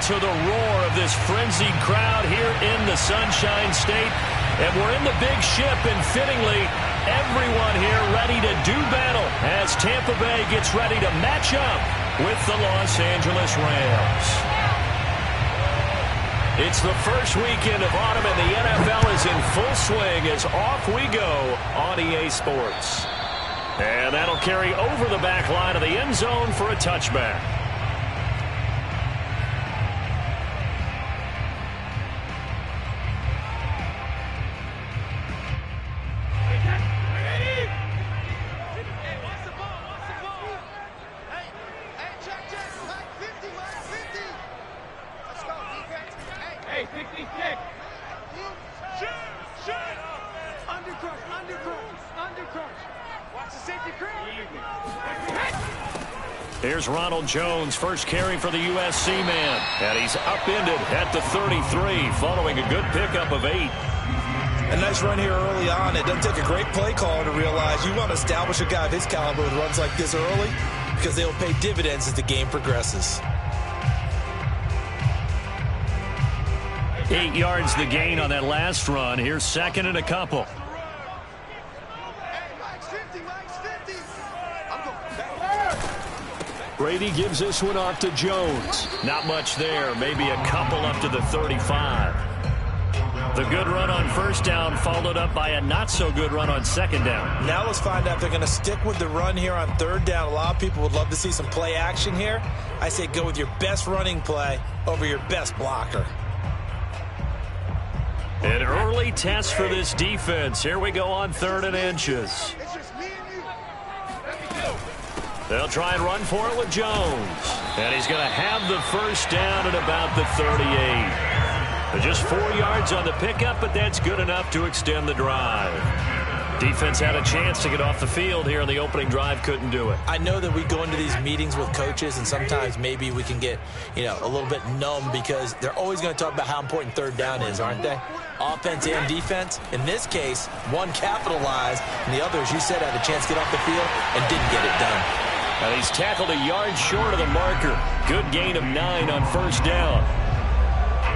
to the roar of this frenzied crowd here in the Sunshine State. And we're in the big ship, and fittingly, everyone here ready to do battle as Tampa Bay gets ready to match up with the Los Angeles Rams. It's the first weekend of autumn, and the NFL is in full swing as off we go on EA Sports. And that'll carry over the back line of the end zone for a touchback. Here's Ronald Jones, first carry for the USC man. And he's upended at the 33 following a good pickup of 8. A nice run here early on. It doesn't take a great play caller to realize you want to establish a guy of his caliber with runs like this early because they'll pay dividends as the game progresses. 8 yards the gain on that last run. Here's second and a couple. Brady gives this one off to Jones. Not much there. Maybe a couple up to the 35. The good run on first down followed up by a not-so-good run on second down. Now let's find out if they're going to stick with the run here on third down. A lot of people would love to see some play action here. I say go with your best running play over your best blocker. An early test for this defense. Here we go on 3rd and inches. They'll try and run for it with Jones. And he's going to have the first down at about the 38. Just 4 yards on the pickup, but that's good enough to extend the drive. Defense had a chance to get off the field here in the opening drive, couldn't do it. I know that we go into these meetings with coaches, and sometimes maybe we can get, a little bit numb because they're always going to talk about how important third down is, aren't they? Offense and defense. In this case, one capitalized, and the other, as you said, had a chance to get off the field and didn't get it done. And he's tackled a yard short of the marker. Good gain of 9 on first down.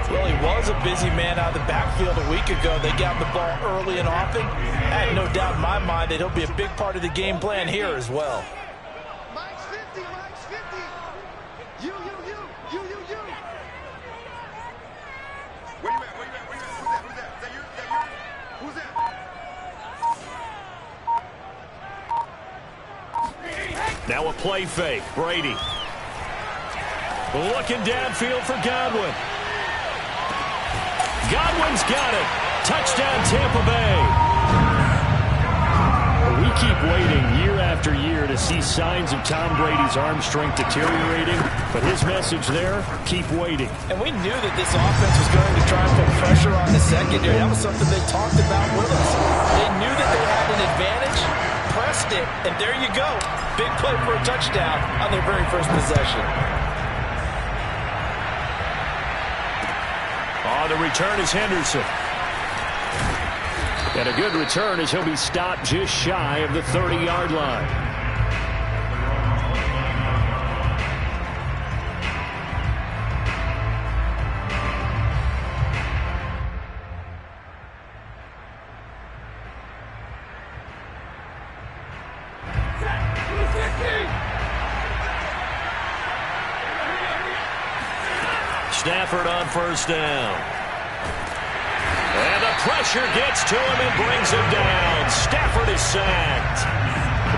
Well, he was a busy man out of the backfield a week ago. They got the ball early and often. I had no doubt in my mind that he'll be a big part of the game plan here as well. Mike's 50, Mike's 50. You. Where you at? Who's that? Is that you? Who's that? Now a play fake. Brady. Looking downfield for Godwin. Godwin's got it. Touchdown, Tampa Bay. We keep waiting year after year to see signs of Tom Brady's arm strength deteriorating, but his message there, keep waiting. And we knew that this offense was going to try and put pressure on the secondary. That was something they talked about with us. They knew that they had an advantage, pressed it, and there you go. Big play for a touchdown on their very first possession. The return is Henderson. And a good return as he'll be stopped just shy of the 30-yard line. Stafford on first down. And the pressure gets to him and brings him down. Stafford is sacked.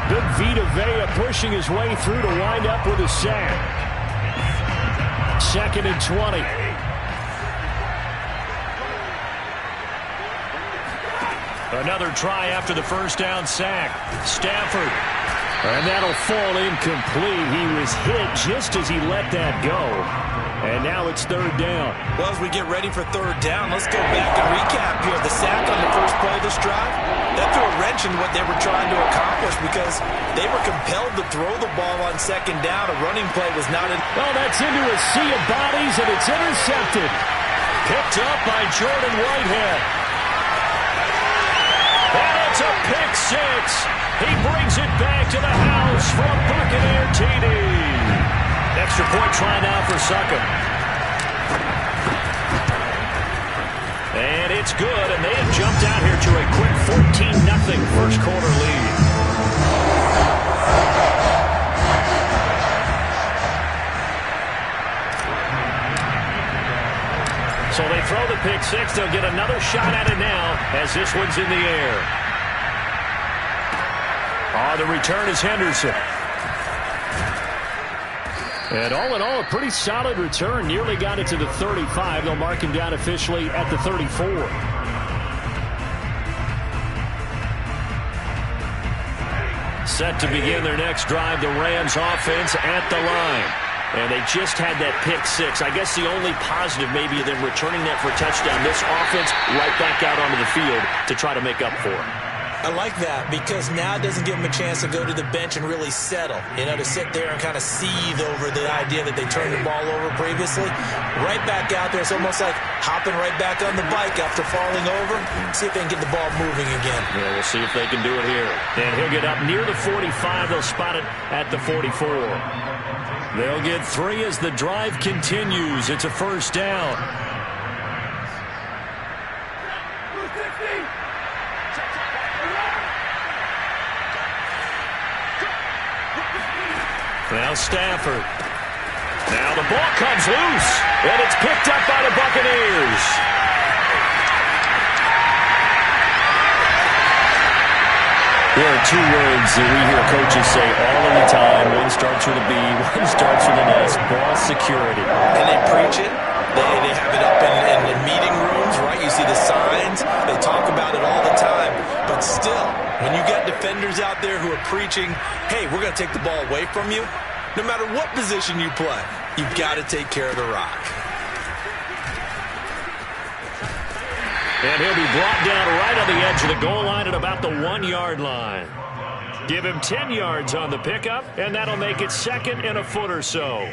Big Vita Vea pushing his way through to wind up with a sack. 2nd and 20. Another try after the first down sack. Stafford. And that'll fall incomplete. He was hit just as he let that go. And now it's 3rd down. Well, as we get ready for 3rd down, let's go back and recap here. The sack on the first play of this drive, that threw a wrench in what they were trying to accomplish because they were compelled to throw the ball on 2nd down. A running play was not in. Well, that's into a sea of bodies, and it's intercepted. Picked up by Jordan Whitehead. And it's a pick six. He brings it back to the house from Buccaneer TD. Extra point try now for Succop. good, and they have jumped out here to a quick 14-0 first quarter lead. So they throw the pick six. They'll get another shot at it now as this one's in the air. The return is Henderson. And all in all, a pretty solid return. Nearly got it to the 35. They'll mark him down officially at the 34. Set to begin their next drive, the Rams offense at the line. And they just had that pick six. I guess the only positive maybe of them returning that for a touchdown. This offense right back out onto the field to try to make up for it. I like that because now it doesn't give them a chance to go to the bench and really settle. To sit there and kind of seethe over the idea that they turned the ball over previously. Right back out there. It's almost like hopping right back on the bike after falling over. See if they can get the ball moving again. Yeah, we'll see if they can do it here. And he'll get up near the 45. They'll spot it at the 44. They'll get 3 as the drive continues. It's a first down. Now Stafford. Now the ball comes loose, and it's picked up by the Buccaneers. There are 2 words that we hear coaches say all of the time. One starts with a B, one starts with an S. Ball security. And they preach it. They have it up in meeting rooms, right? You see the signs. They talk about it all the time. But still, when you got defenders out there who are preaching, hey, we're going to take the ball away from you, no matter what position you play, you've got to take care of the rock. And he'll be brought down right on the edge of the goal line at about the 1-yard line. Give him 10 yards on the pickup, and that'll make it second and a foot or so.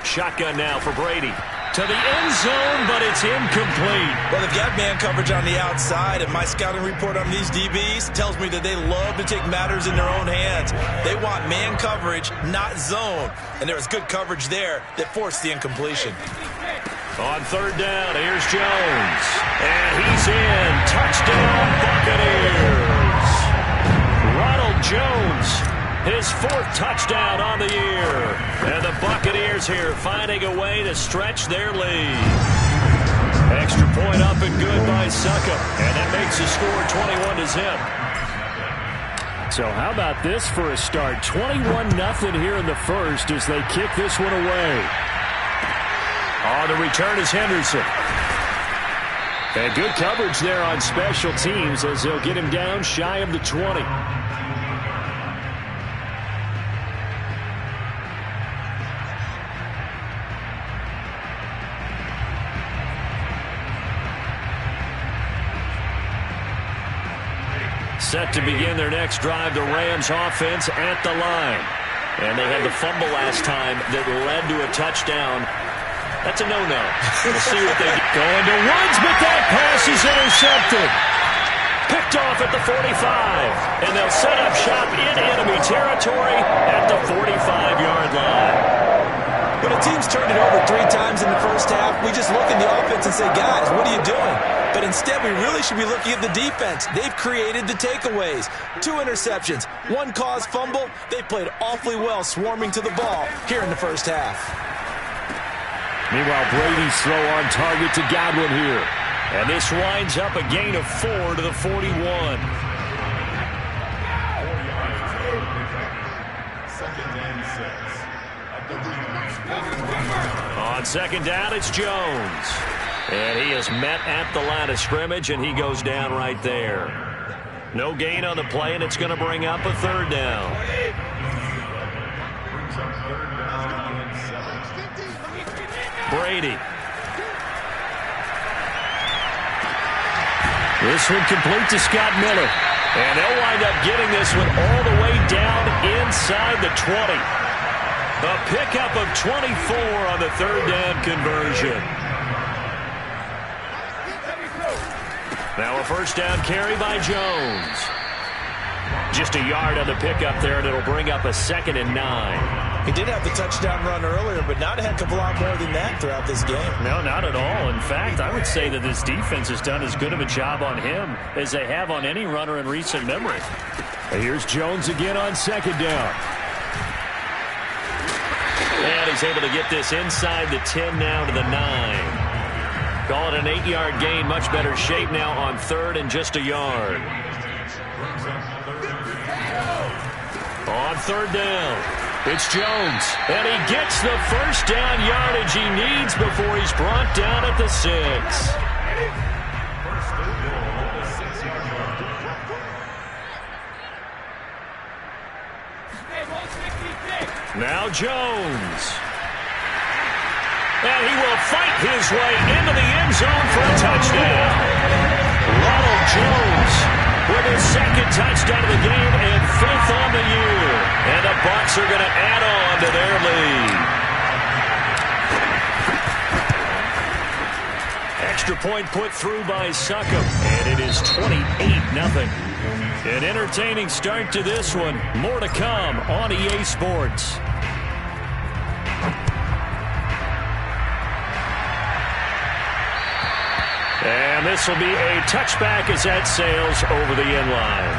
Shotgun now for Brady. To the end zone, but it's incomplete. Well, they've got man coverage on the outside, and my scouting report on these DBs tells me that they love to take matters in their own hands. They want man coverage, not zone. And there was good coverage there that forced the incompletion. On third down, here's Jones. And he's in. Touchdown, Buccaneers. Ronald Jones, his 4th touchdown on the year. And the Buccaneers here finding a way to stretch their lead. Extra point up and good by Succop. And that makes the score 21-0. So how about this for a start? 21-0 here in the first as they kick this one away. The return is Henderson. And good coverage there on special teams as they'll get him down shy of the 20. Set to begin their next drive, the Rams offense at the line. And they had the fumble last time that led to a touchdown. That's a no-no. We'll see what they get. Going to Woods, but that pass is intercepted. Picked off at the 45. And they'll set up shop in enemy territory at the 45-yard line. When a team's turned it over 3 times in the first half, we just look at the offense and say, guys, what are you doing? But instead, we really should be looking at the defense. They've created the takeaways. 2 interceptions, 1 caused fumble. They played awfully well swarming to the ball here in the first half. Meanwhile, Brady's throw on target to Godwin here. And this winds up a gain of 4 to the 41. On second down, it's Jones. And he is met at the line of scrimmage, and he goes down right there. No gain on the play, and it's going to bring up a 3rd down. Brady. This one complete to Scott Miller. And they'll wind up getting this one all the way down inside the 20. A pickup of 24 on the 3rd down conversion. Now a first down carry by Jones. Just a yard on the pickup there, and it'll bring up a 2nd and 9. He did have the touchdown run earlier, but not a heck of a lot more than that throughout this game. No, not at all. In fact, I would say that this defense has done as good of a job on him as they have on any runner in recent memory. Here's Jones again on 2nd down. And he's able to get this inside the 10 now to the 9. Call it an 8-yard gain. Much better shape now on 3rd and just a yard. On 3rd down, it's Jones. And he gets the first down yardage he needs before he's brought down at the 6. Now Jones. And he will fight his way into the end zone for a touchdown. Ronald Jones with his 2nd touchdown of the game and 5th on the year. And the Bucs are going to add on to their lead. Extra point put through by Succop, and it is 28-0. An entertaining start to this one. More to come on EA Sports. And this will be a touchback as that sails over the end line.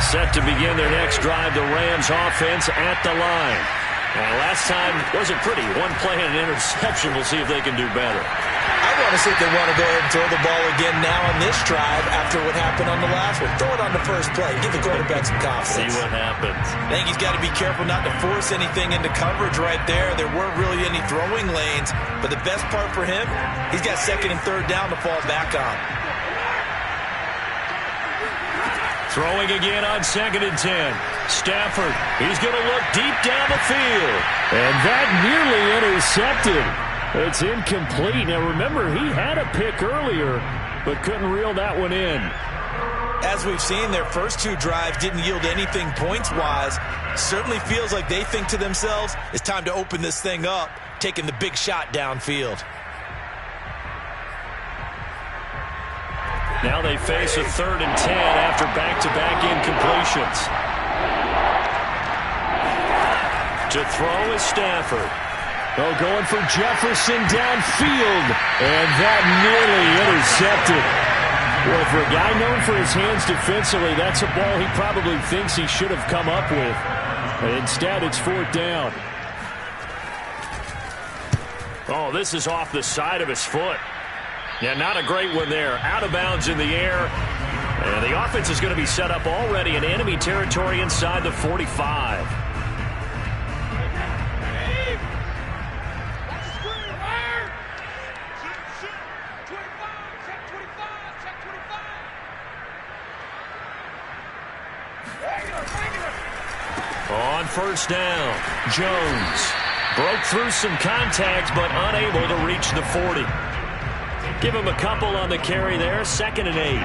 Set to begin their next drive, the Rams offense at the line. Last time wasn't pretty. One play and an interception. We'll see if they can do better. I want to see if they want to go ahead and throw the ball again now on this drive after what happened on the last one. Throw it on the first play. Give the quarterback some confidence. See what happens. I think he's got to be careful not to force anything into coverage right there. There weren't really any throwing lanes. But the best part for him, he's got 2nd and 3rd down to fall back on. Throwing again on 2nd and 10. Stafford, he's going to look deep down the field. And that nearly intercepted. It's incomplete. Now, remember, he had a pick earlier, but couldn't reel that one in. As we've seen, their first 2 drives didn't yield anything points-wise. Certainly feels like they think to themselves, it's time to open this thing up, taking the big shot downfield. Now they face a 3rd and 10 after back-to-back incompletions. To throw is Stafford. Oh, going for Jefferson downfield. And that nearly intercepted. Well, for a guy known for his hands defensively, that's a ball he probably thinks he should have come up with. But instead, it's 4th down. Oh, this is off the side of his foot. Yeah, not a great one there. Out of bounds in the air. And the offense is going to be set up already in enemy territory inside the 45. On 1st down, Jones broke through some contact but unable to reach the 40. Give him a couple on the carry there. 2nd and 8.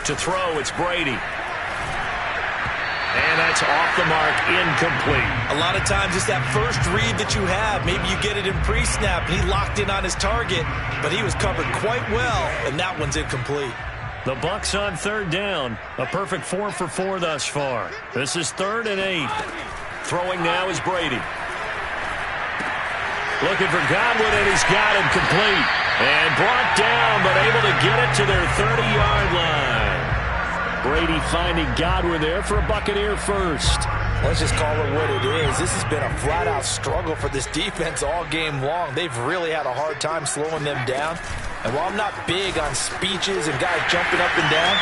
To throw, it's Brady. And that's off the mark, incomplete. A lot of times it's that first read that you have. Maybe you get it in pre-snap, and he locked in on his target, but he was covered quite well, and that one's incomplete. The Bucs on 3rd down. A perfect 4 for 4 thus far. This is 3rd and 8. Throwing now is Brady. Looking for Godwin, and he's got him complete. And brought down, but able to get it to their 30-yard line. Brady finding Godwin there for a Buccaneer first. Let's just call it what it is. This has been a flat-out struggle for this defense all game long. They've really had a hard time slowing them down. And while I'm not big on speeches and guys jumping up and down,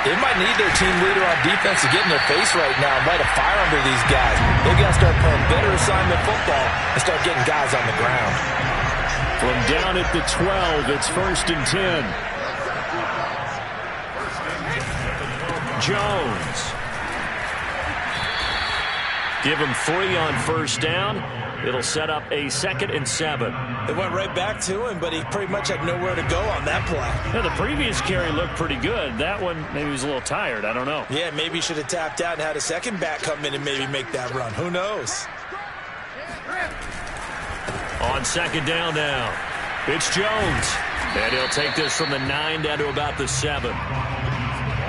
they might need their team leader on defense to get in their face right now and light a fire under these guys. They've got to start playing better assignment football and start getting guys on the ground. From down at the 12, it's 1st and 10. Jones. Give him 3 on 1st down. It'll set up a 2nd and 7. They went right back to him, but he pretty much had nowhere to go on that play. Yeah, the previous carry looked pretty good. That one, maybe he was a little tired. I don't know. Yeah, maybe he should have tapped out and had a second back come in and maybe make that run. Who knows? On On second down now, it's Jones. And he'll take this from the 9 down to about the 7.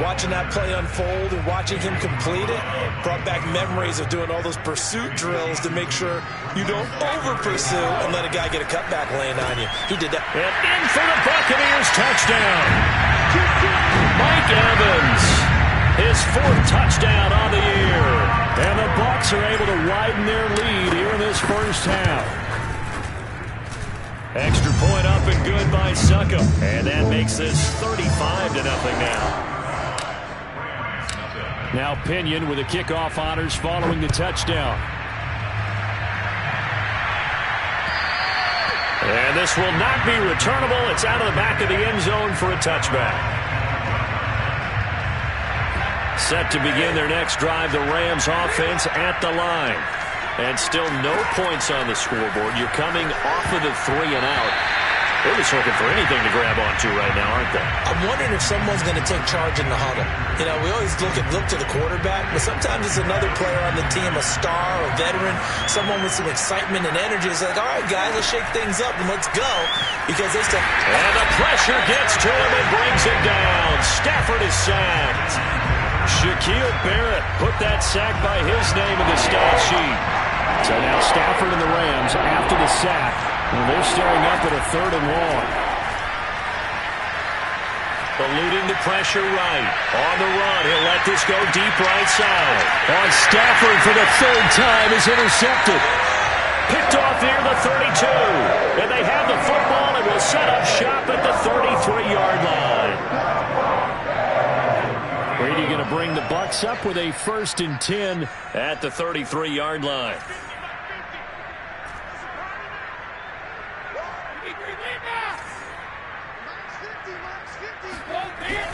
Watching that play unfold and watching him complete it brought back memories of doing all those pursuit drills to make sure you don't over-pursue and let a guy get a cutback laying on you. He did that. And in for the Buccaneers touchdown. Mike Evans, his 4th touchdown on the year. And the Bucs are able to widen their lead here in this first half. Extra point up and good by Succop. And that makes this 35-0 now. Now Pinion with the kickoff honors following the touchdown. And this will not be returnable. It's out of the back of the end zone for a touchback. Set to begin their next drive, the Rams offense at the line. And still no points on the scoreboard. You're coming off of the 3 and out. They're just looking for anything to grab onto right now, aren't they? I'm wondering if someone's going to take charge in the huddle. You know, we always look to the quarterback, but sometimes it's another player on the team, a star, a veteran, someone with some excitement and energy. It's like, all right, guys, let's shake things up and let's go. Because they still... And the pressure gets to him and brings him down. Stafford is sacked. Shaquille Barrett put that sack by his name in the stat sheet. So now Stafford and the Rams after the sack. And they're staring up at a 3rd and long. Eluding the pressure right. On the run, he'll let this go deep right side. On Stafford for the 3rd time is intercepted. Picked off near the 32. And they have the football and will set up shop at the 33-yard line. Brady going to bring the Bucs up with a 1st and 10 at the 33-yard line.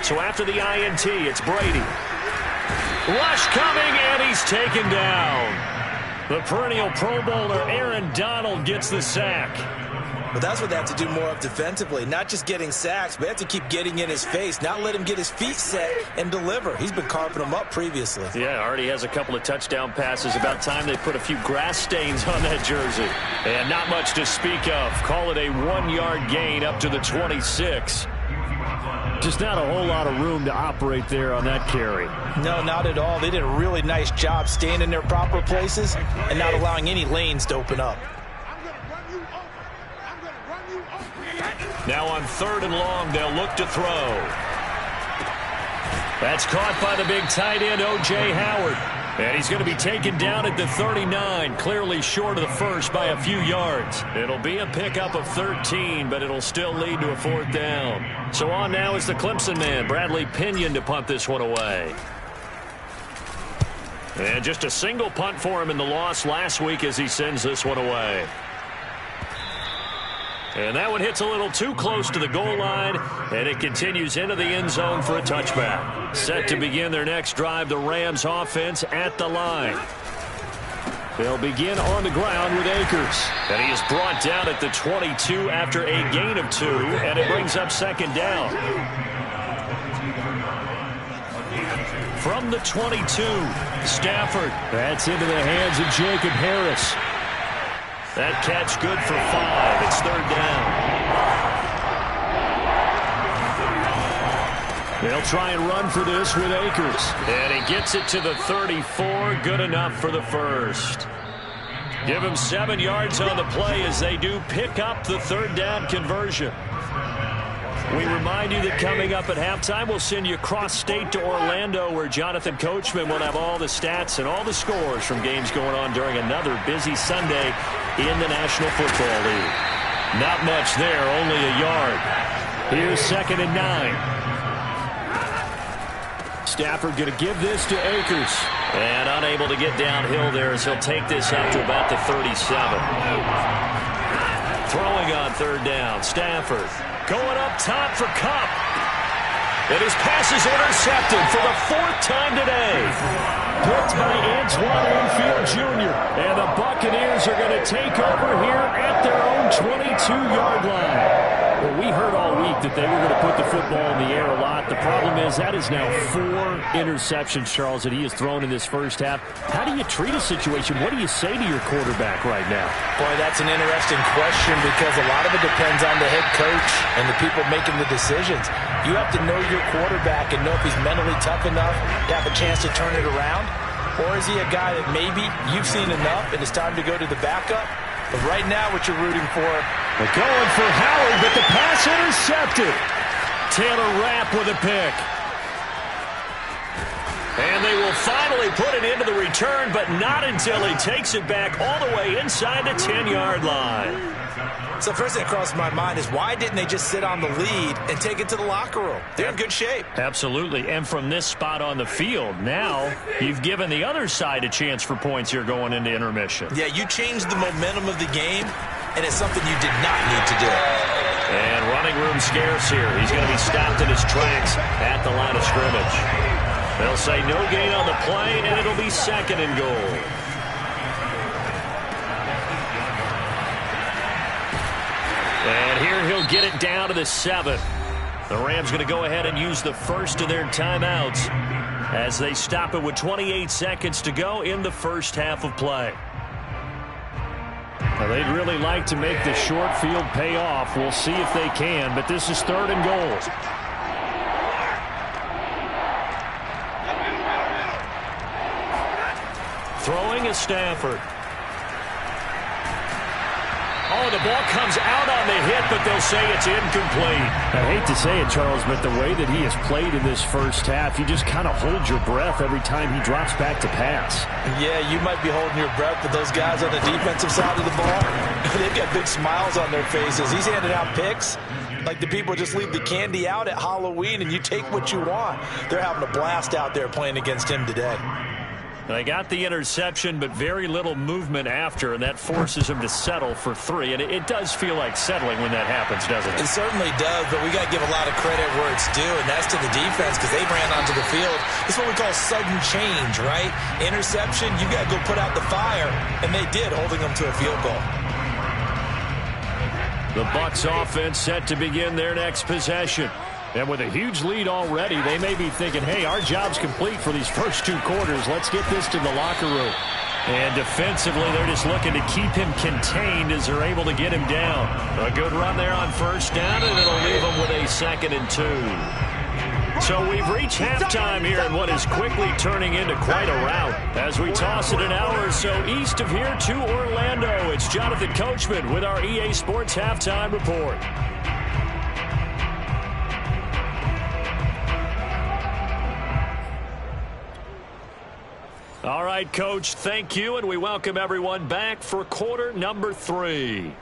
So after the INT, it's Brady. Rush coming, and he's taken down. The perennial Pro Bowler Aaron Donald gets the sack. But that's what they have to do more of defensively. Not just getting sacks, but they have to keep getting in his face. Not let him get his feet set and deliver. He's been carving them up previously. Yeah, already has a couple of touchdown passes. About time they put a few grass stains on that jersey. And not much to speak of. Call it a 1-yard gain up to the 26. Just not a whole lot of room to operate there on that carry. No, not at all. They did a really nice job staying in their proper places and not allowing any lanes to open up. Now on 3rd and long, they'll look to throw. That's caught by the big tight end, O.J. Howard. And he's going to be taken down at the 39, clearly short of the 1st by a few yards. It'll be a pickup of 13, but it'll still lead to a 4th down. So on now is the Clemson man, Bradley Pinion, to punt this one away. And just a single punt for him in the loss last week as he sends this one away. And that one hits a little too close to the goal line, and it continues into the end zone for a touchback. Set to begin their next drive, the Rams offense at the line. They'll begin on the ground with Akers. And he is brought down at the 22 after a gain of 2, and it brings up 2nd down. From the 22, Stafford. That's into the hands of Jacob Harris. That catch good for 5. It's 3rd down. They'll try and run for this with Akers. And he gets it to the 34. Good enough for the 1st. Give him 7 yards on the play as they do pick up the 3rd down conversion. We remind you that coming up at halftime, we'll send you cross-state to Orlando, where Jonathan Coachman will have all the stats and all the scores from games going on during another busy Sunday in the National Football League. Not much there, only a yard. Here's 2nd and 9. Stafford going to give this to Akers. And unable to get downhill there as he'll take this up to about the 37. Throwing on 3rd down, Stafford. Going up top for Kupp. And his pass is intercepted for the 4th time today. Picked by Antoine Winfield Jr. And the Buccaneers are going to take over here at their own 22-yard line. Well, we heard all week week that they were going to put the football in the air a lot. The problem is that is now 4 interceptions, Charles, that he has thrown in this first half. How do you treat a situation? What do you say to your quarterback right now? Boy, that's an interesting question because a lot of it depends on the head coach and the people making the decisions. You have to know your quarterback and know if he's mentally tough enough to have a chance to turn it around. Or is he a guy that maybe you've seen enough and it's time to go to the backup? But right now, what you're rooting for. They're going for Howard, but the pass intercepted. Taylor Rapp with a pick. And they will finally put it into the return, but not until he takes it back all the way inside the 10-yard line. So first thing that crossed my mind is why didn't they just sit on the lead and take it to the locker room? They're in good shape. Absolutely. And from this spot on the field, now you've given the other side a chance for points here going into intermission. Yeah, you changed the momentum of the game, and it's something you did not need to do. And running room scarce here. He's going to be stopped in his tracks at the line of scrimmage. They'll say no gain on the play, and it'll be 2nd and goal. And here he'll get it down to the 7. The Rams going to go ahead and use the first of their timeouts as they stop it with 28 seconds to go in the first half of play. Now, they'd really like to make the short field pay off. We'll see if they can, but this is 3rd and goal. Throwing is Stafford. Oh, the ball comes out on the hit, but they'll say it's incomplete. I hate to say it, Charles, but the way that he has played in this first half, you just kind of hold your breath every time he drops back to pass. Yeah, you might be holding your breath, but those guys on the defensive side of the ball, they've got big smiles on their faces. He's handing out picks like the people just leave the candy out at Halloween and you take what you want. They're having a blast out there playing against him today. They got the interception, but very little movement after, and that forces him to settle for 3. And it does feel like settling when that happens, doesn't it? It certainly does, but we got to give a lot of credit where it's due, and that's to the defense because they ran onto the field. It's what we call sudden change, right? Interception, you got to go put out the fire, and they did, holding them to a field goal. The Bucs offense set to begin their next possession. And with a huge lead already, they may be thinking, hey, our job's complete for these first 2 quarters. Let's get this to the locker room. And defensively, they're just looking to keep him contained as they're able to get him down. A good run there on 1st down, and it'll leave them with a 2nd and 2. So we've reached halftime here in what is quickly turning into quite a rout. As we toss it an hour or so east of here to Orlando, it's Jonathan Coachman with our EA Sports Halftime Report. All right, Coach, thank you, and we welcome everyone back for quarter number 3.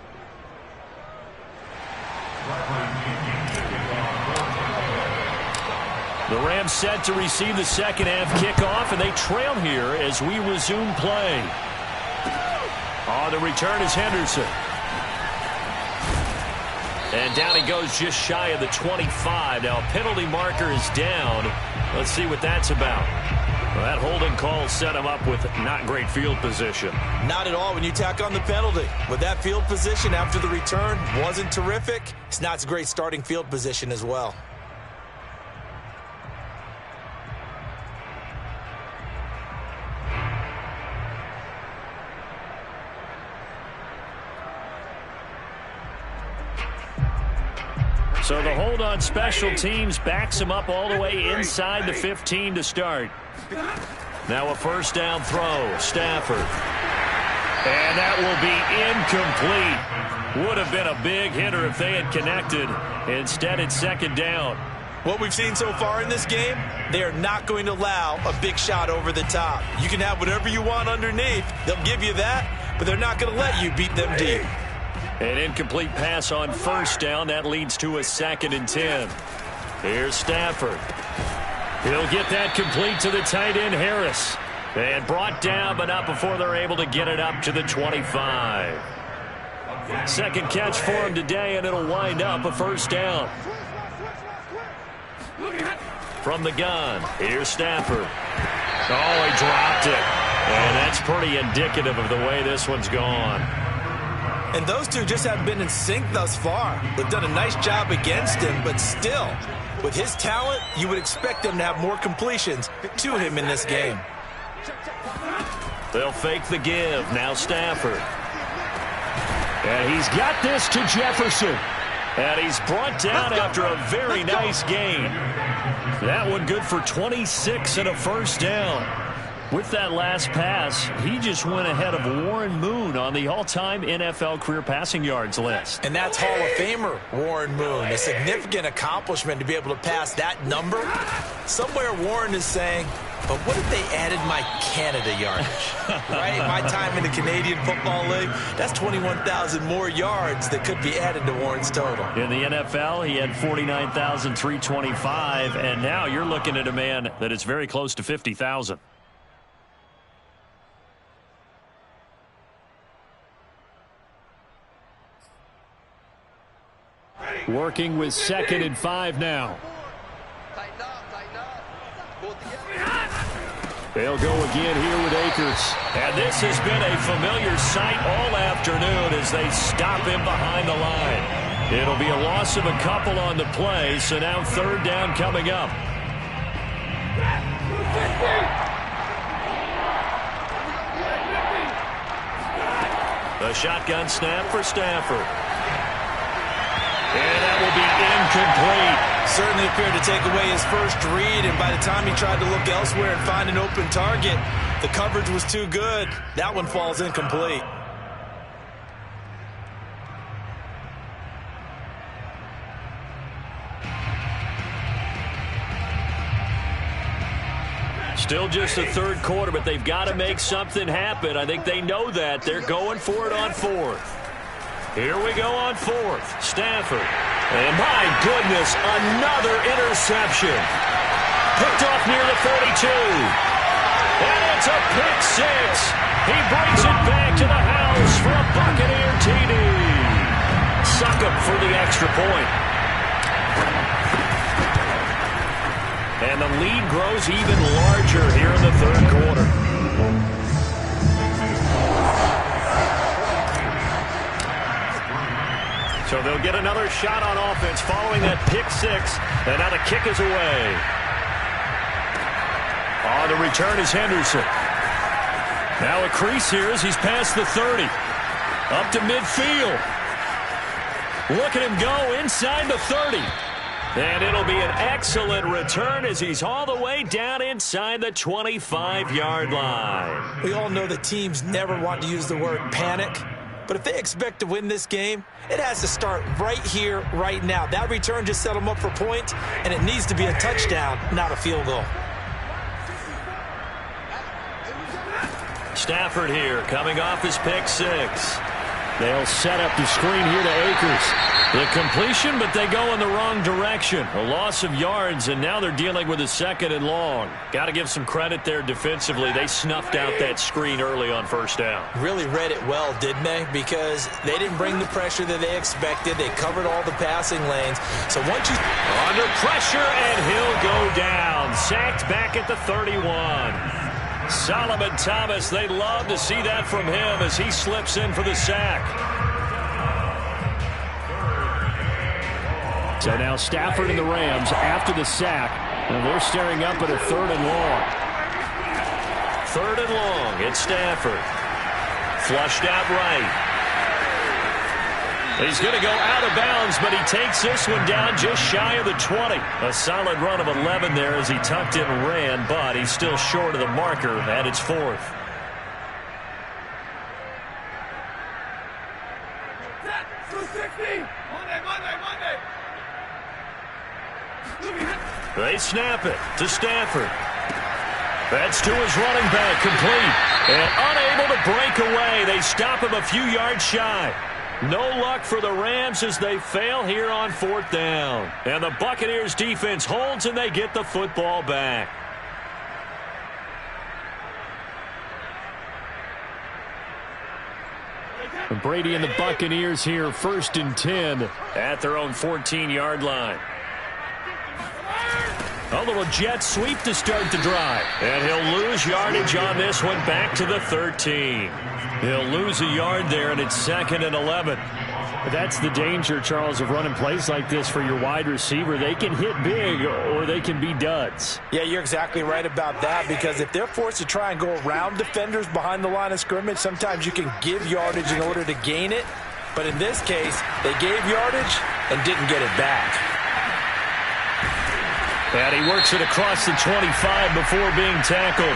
The Rams set to receive the second half kickoff, and they trail here as we resume play. On the return is Henderson. And down he goes just shy of the 25. Now a penalty marker is down. Let's see what that's about. Well, that holding call set him up with not great field position. Not at all when you tack on the penalty. With that field position after the return wasn't terrific. It's not a great starting field position as well. So the hold on special teams backs him up all the way inside the 15 to start. Now a 1st down throw. Stafford. And that will be incomplete. Would have been a big hitter if they had connected. Instead, it's 2nd down. What we've seen so far in this game, they are not going to allow a big shot over the top. You can have whatever you want underneath. They'll give you that, but they're not going to let you beat them deep. An incomplete pass on 1st down. That leads to a 2nd and 10. Here's Stafford. He'll get that complete to the tight end, Harris. And brought down, but not before they're able to get it up to the 25. 2nd catch for him today, and it'll wind up a 1st down. From the gun, here's Stafford. Oh, he dropped it. And that's pretty indicative of the way this one's gone. And those two just haven't been in sync thus far. They've done a nice job against him, but still, with his talent, you would expect them to have more completions to him in this game. They'll fake the give. Now Stafford. And he's got this to Jefferson. And he's brought down after a very nice gain. That one good for 26 and a first down. With that last pass, he just went ahead of Warren Moon on the all-time NFL career passing yards list. And that's Hall of Famer Warren Moon. A significant accomplishment to be able to pass that number. Somewhere Warren is saying, but what if they added my Canada yardage? Right? My time in the Canadian Football League, that's 21,000 more yards that could be added to Warren's total. In the NFL, he had 49,325, and now you're looking at a man that is very close to 50,000. Working with 2nd and 5 now. They'll go again here with Akers. And this has been a familiar sight all afternoon as they stop him behind the line. It'll be a loss of a couple on the play, so now 3rd down coming up. The shotgun snap for Stafford. And that will be incomplete. Certainly appeared to take away his first read, and by the time he tried to look elsewhere and find an open target, the coverage was too good. That one falls incomplete. Still just the 3rd quarter, but they've got to make something happen. I think they know that. They're going for it on 4th. Here we go on 4th. Stafford. And my goodness, another interception. Picked off near the 42. And it's a pick 6. He brings it back to the house for a Buccaneer TD. Suck him for the extra point. And the lead grows even larger here in the 3rd quarter. So they'll get another shot on offense following that pick 6. And now the kick is away. On the return is Henderson. Now a crease here as he's past the 30. Up to midfield. Look at him go inside the 30. And it'll be an excellent return as he's all the way down inside the 25-yard line. We all know that teams never want to use the word panic. But if they expect to win this game, it has to start right here, right now. That return just set them up for points, and it needs to be a touchdown, not a field goal. Stafford here, coming off his pick 6. They'll set up the screen here to Akers. The completion, but they go in the wrong direction. A loss of yards, and now they're dealing with a 2nd and long. Got to give some credit there defensively. They snuffed out that screen early on 1st down. Really read it well, didn't they? Because they didn't bring the pressure that they expected. They covered all the passing lanes. So once you... Under pressure, and he'll go down. Sacked back at the 31. Solomon Thomas, they'd love to see that from him as he slips in for the sack. So now Stafford and the Rams after the sack, and they're staring up at a 3rd and long. 3rd and long, it's Stafford. Flushed out right. He's going to go out of bounds, but he takes this one down just shy of the 20. A solid run of 11 there as he tucked it and ran, but he's still short of the marker at its 4th. They snap it to Stafford. That's to his running back, complete. And unable to break away. They stop him a few yards shy. No luck for the Rams as they fail here on 4th down. And the Buccaneers defense holds and they get the football back. Brady and the Buccaneers here 1st and 10 at their own 14-yard line. A little jet sweep to start the drive. And he'll lose yardage on this one, back to the 13. He'll lose a yard there, and it's 2nd and 11. That's the danger, Charles, of running plays like this for your wide receiver. They can hit big or they can be duds. Yeah, you're exactly right about that, because if they're forced to try and go around defenders behind the line of scrimmage, sometimes you can give yardage in order to gain it. But in this case, they gave yardage and didn't get it back. And he works it across the 25 before being tackled.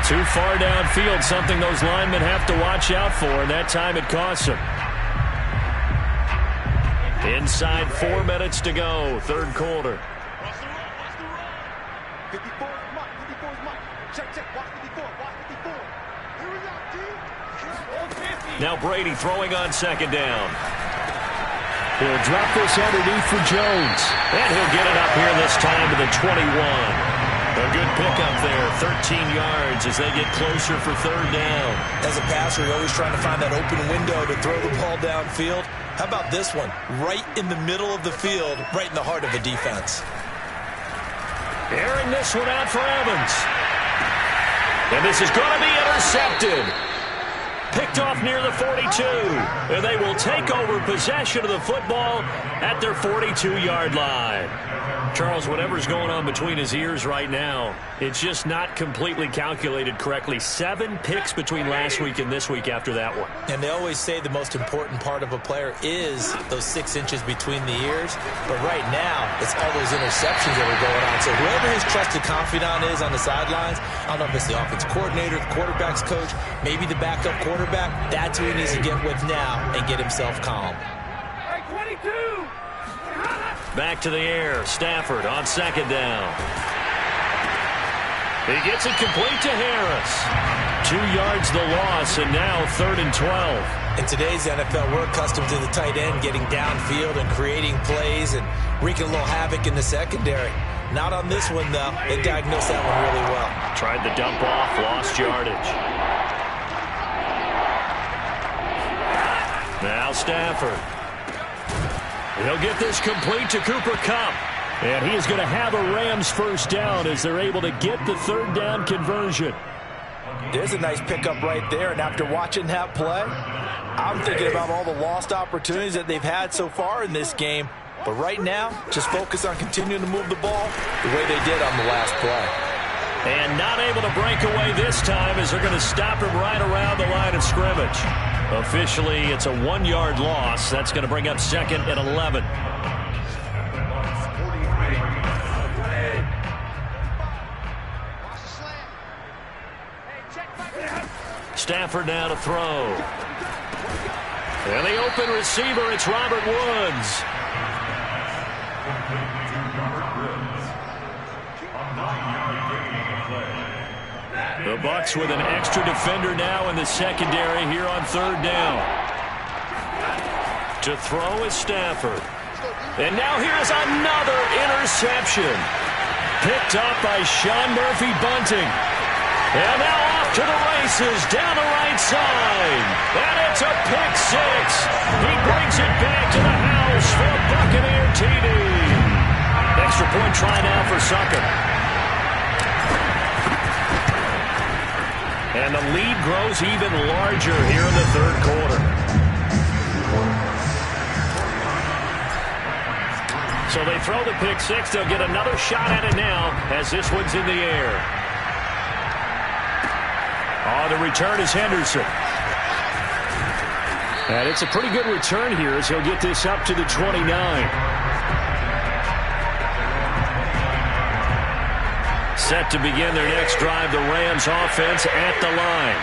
Too far downfield, something those linemen have to watch out for, and that time it costs them. Inside 4 minutes to go, third quarter. 54 is Mike. 54 is Mike. Check. Watch 54. Watch 54. Here we go, G. Now Brady throwing on second down. He'll drop this underneath for Jones. And he'll get it up here this time to the 21. A good pickup there, 13 yards as they get closer for third down. As a passer, you're always trying to find that open window to throw the ball downfield. How about this one? Right in the middle of the field, right in the heart of the defense. Airing this one out for Evans. And this is going to be intercepted. Picked off near the 42. And they will take over possession of the football at their 42-yard line. Charles, whatever's going on between his ears right now, it's just not completely calculated correctly. 7 picks between last week and this week after that one. And they always say the most important part of a player is those 6 inches between the ears. But right now, it's all those interceptions that are going on. So whoever his trusted confidant is on the sidelines, I don't know if it's the offensive coordinator, the quarterback's coach, maybe the backup quarterback, that's who he needs to get with now and get himself calm. Back to the air. Stafford on second down. He gets it complete to Harris. 2 yards the loss, and now 3rd and 12. In today's NFL, we're accustomed to the tight end getting downfield and creating plays and wreaking a little havoc in the secondary. Not on this one, though. They diagnosed that one really well. Tried the dump off, lost yardage. Now Stafford. He'll get this complete to Cooper Kupp. And he is going to have a Rams first down as they're able to get the third down conversion. There's a nice pickup right there, and after watching that play, I'm thinking about all the lost opportunities that they've had so far in this game. But right now, just focus on continuing to move the ball the way they did on the last play. And not able to break away this time as they're going to stop him right around the line of scrimmage. Officially, it's a 1-yard loss. That's going to bring up 2nd and 11. Stafford now to throw. And the open receiver, it's Robert Woods. The Bucs with an extra defender now in the secondary here on third down. To throw is Stafford. And now here's another interception. Picked up by Sean Murphy-Bunting. And now off to the races down the right side. And it's a pick 6. He brings it back to the house for a Buccaneer TD. Extra point try now for Sucker. And the lead grows even larger here in the third quarter. So they throw the pick 6. They'll get another shot at it now as this one's in the air. On the return is Henderson. And it's a pretty good return here as he'll get this up to the 29. Set to begin their next drive, the Rams offense at the line.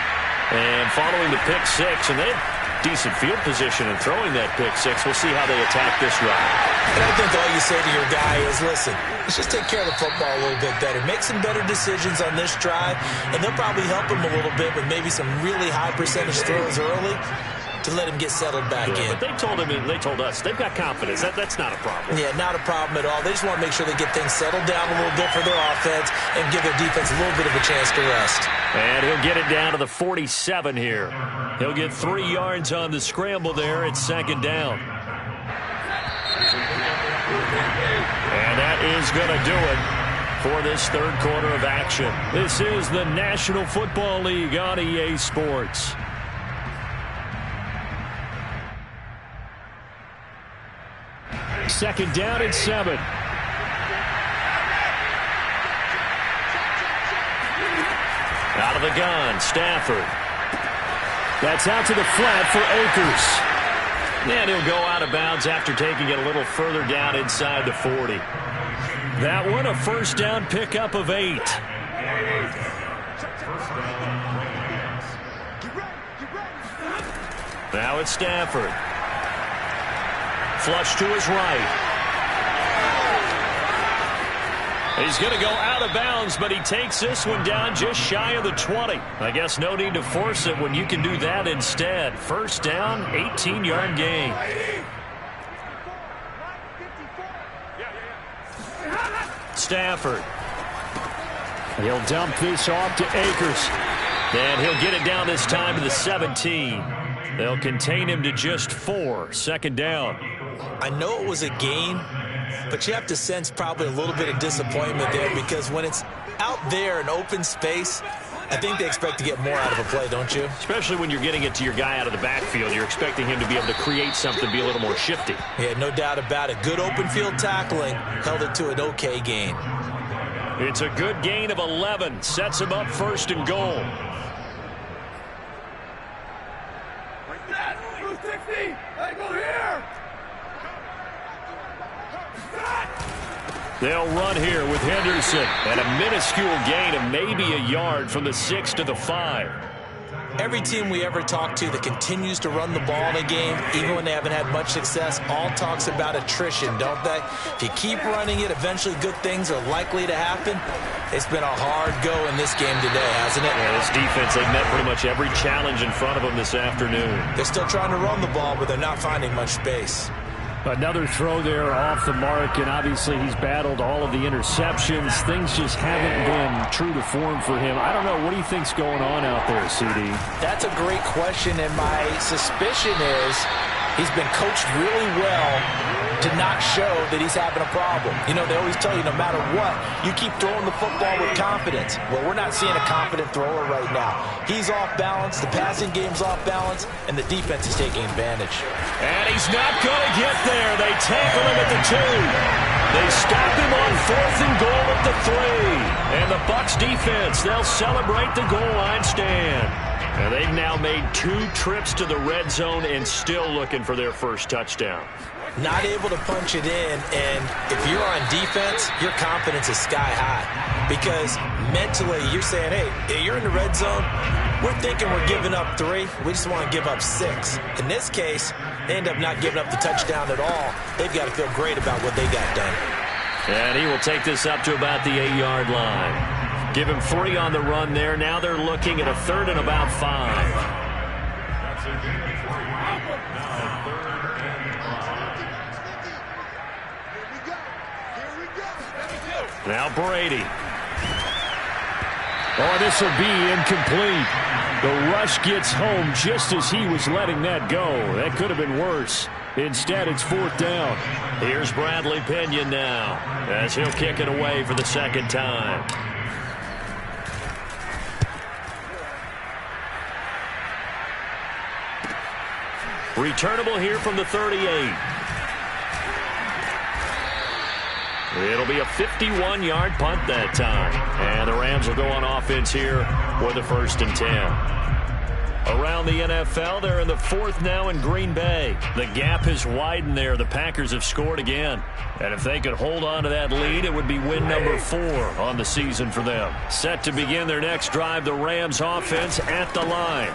And following the pick 6, and they have decent field position in throwing that pick 6. We'll see how they attack this drive. And I think all you say to your guy is, listen, let's just take care of the football a little bit better. Make some better decisions on this drive, and they'll probably help him a little bit with maybe some really high percentage throws early to let him get settled back in. But they told him, and they told us, they've got confidence. That's not a problem. Yeah, not a problem at all. They just want to make sure they get things settled down a little bit for their offense and give their defense a little bit of a chance to rest. And he'll get it down to the 47 here. He'll get 3 yards on the scramble there at second down. And that is going to do it for this third quarter of action. This is the National Football League on EA Sports. Second down and 7. Out of the gun, Stafford. That's out to the flat for Akers. And he'll go out of bounds after taking it a little further down inside the 40. That one, a first down pickup of 8. Now it's Stafford. Flush to his right. He's going to go out of bounds, but he takes this one down just shy of the 20. I guess no need to force it when you can do that instead. First down, 18-yard gain. Stafford. He'll dump this off to Akers. And he'll get it down this time to the 17. They'll contain him to just 4. Second down. I know it was a gain, but you have to sense probably a little bit of disappointment there, because when it's out there in open space, I think they expect to get more out of a play, don't you? Especially when you're getting it to your guy out of the backfield. You're expecting him to be able to create something, be a little more shifty. Yeah, no doubt about it. Good open field tackling held it to an okay gain. It's a good gain of 11. Sets him up first and goal. They'll run here with Henderson, and a minuscule gain of maybe a yard from the 6 to the 5. Every team we ever talk to that continues to run the ball in a game, even when they haven't had much success, all talks about attrition, don't they? If you keep running it, eventually good things are likely to happen. It's been a hard go in this game today, hasn't it? Yeah, this defense, they've met pretty much every challenge in front of them this afternoon. They're still trying to run the ball, but they're not finding much space. Another throw there off the mark, and obviously he's battled all of the interceptions. Things just haven't been true to form for him. I don't know. What do you think's going on out there, CD? That's a great question, and my suspicion is he's been coached really well to not show that he's having a problem. You know, they always tell you no matter what, you keep throwing the football with confidence. Well, we're not seeing a confident thrower right now. He's off balance, the passing game's off balance, and the defense is taking advantage. And he's not going to get there. They tackle him at the 2. They stop him on 4th and goal at the 3. And the Bucs defense, they'll celebrate the goal line stand. And they've now made 2 trips to the red zone and still looking for their first touchdown. Not able to punch it in, and if you're on defense, your confidence is sky high. Because mentally, you're saying, hey, you're in the red zone. We're thinking we're giving up 3. We just want to give up 6. In this case, they end up not giving up the touchdown at all. They've got to feel great about what they got done. And he will take this up to about the 8-yard line. Give him 3 on the run there. Now they're looking at a 3rd and about 5. Now Brady. Oh, this will be incomplete. The rush gets home just as he was letting that go. That could have been worse. Instead, it's 4th down. Here's Bradley Pinion now, as he'll kick it away for the second time. Returnable here from the 38. It'll be a 51-yard punt that time. And the Rams will go on offense here with the 1st and 10. Around the NFL, they're in the 4th now in Green Bay. The gap has widened there. The Packers have scored again. And if they could hold on to that lead, it would be win number 4 on the season for them. Set to begin their next drive, the Rams offense at the line.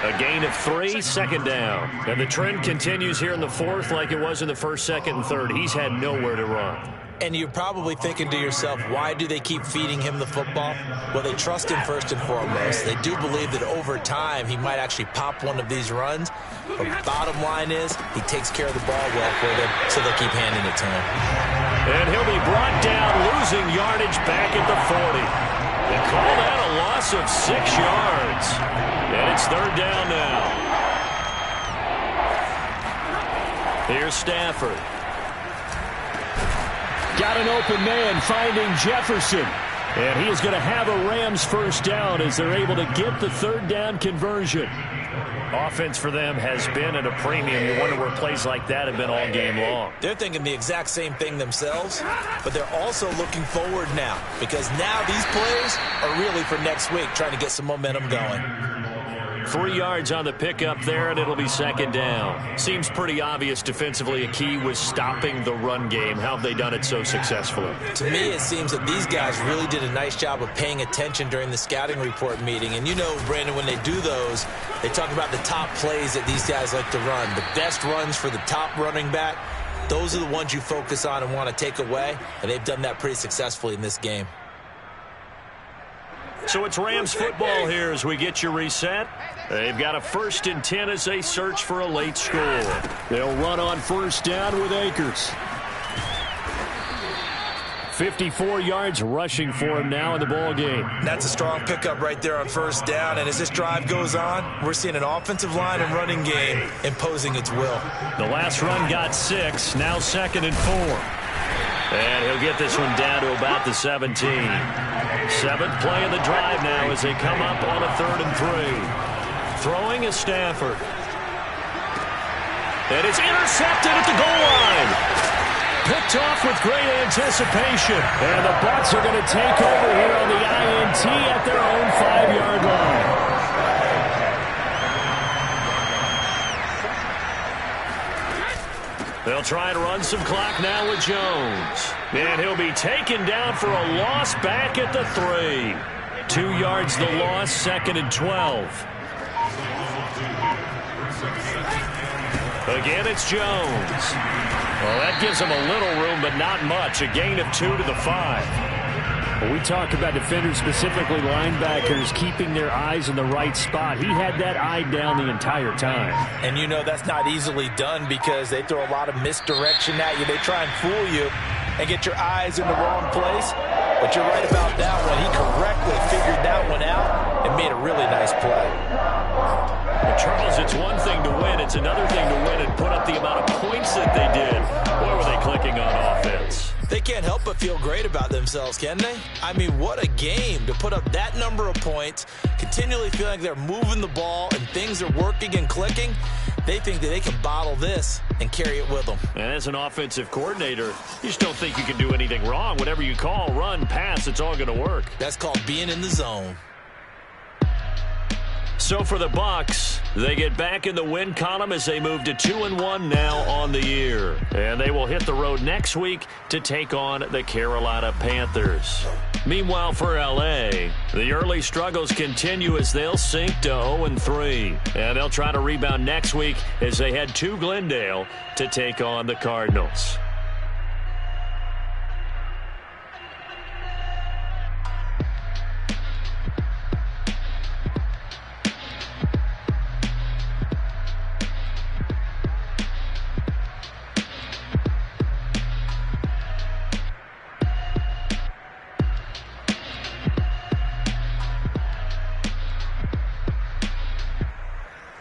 A gain of 3, second down. And the trend continues here in the 4th like it was in the 1st, 2nd, and 3rd. He's had nowhere to run. And you're probably thinking to yourself, why do they keep feeding him the football? Well, they trust him first and foremost. They do believe that over time he might actually pop one of these runs. But bottom line is he takes care of the ball well for them, so they'll keep handing it to him. And he'll be brought down, losing yardage back at the 40. They call that a loss of 6 yards. And it's 3rd down now. Here's Stafford. Got an open man finding Jefferson. And he is going to have a Rams first down as they're able to get the third down conversion. Offense for them has been at a premium. You wonder where plays like that have been all game long. They're thinking the exact same thing themselves, but they're also looking forward now because now these plays are really for next week, trying to get some momentum going. 3 yards on the pickup there, and it'll be second down. Seems pretty obvious defensively a key was stopping the run game. How have they done it so successfully? To me, it seems that these guys really did a nice job of paying attention during the scouting report meeting. And you know, Brandon, when they do those, they talk about the top plays that these guys like to run. The best runs for the top running back, those are the ones you focus on and want to take away. And they've done that pretty successfully in this game. So it's Rams football here as we get you reset. They've got a 1st and 10 as they search for a late score. They'll run on first down with Akers. 54 yards rushing for him now in the ball game. That's a strong pickup right there on first down. And as this drive goes on, we're seeing an offensive line and running game imposing its will. The last run got 6, now 2nd and 4. And he'll get this one down to about the 17. 7th play of the drive now as they come up on a 3rd and 3. Throwing is Stafford. And it's intercepted at the goal line. Picked off with great anticipation. And the Bucs are going to take over here on the INT at their own 5-yard line. They'll try and run some clock now with Jones. And he'll be taken down for a loss back at the 3. 2 yards the loss, 2nd and 12. Again, it's Jones. Well, that gives him a little room, but not much. A gain of 2 to the 5. Well, we talk about defenders, specifically linebackers, keeping their eyes in the right spot. He had that eye down the entire time. And you know that's not easily done because they throw a lot of misdirection at you. They try and fool you and get your eyes in the wrong place. But you're right about that one. He correctly figured that one out and made a really nice play. Well, Charles, it's one thing to win. It's another thing to win and put up the amount of points that they did. Boy, were they clicking on offense. They can't help but feel great about themselves, can they? I mean, what a game to put up that number of points, continually feeling like they're moving the ball and things are working and clicking. They think that they can bottle this and carry it with them. And as an offensive coordinator, you just don't think you can do anything wrong. Whatever you call, run, pass, it's all going to work. That's called being in the zone. So for the Bucs, they get back in the win column as they move to 2-1 now on the year. And they will hit the road next week to take on the Carolina Panthers. Meanwhile for L.A., the early struggles continue as they'll sink to 0-3. And they'll try to rebound next week as they head to Glendale to take on the Cardinals.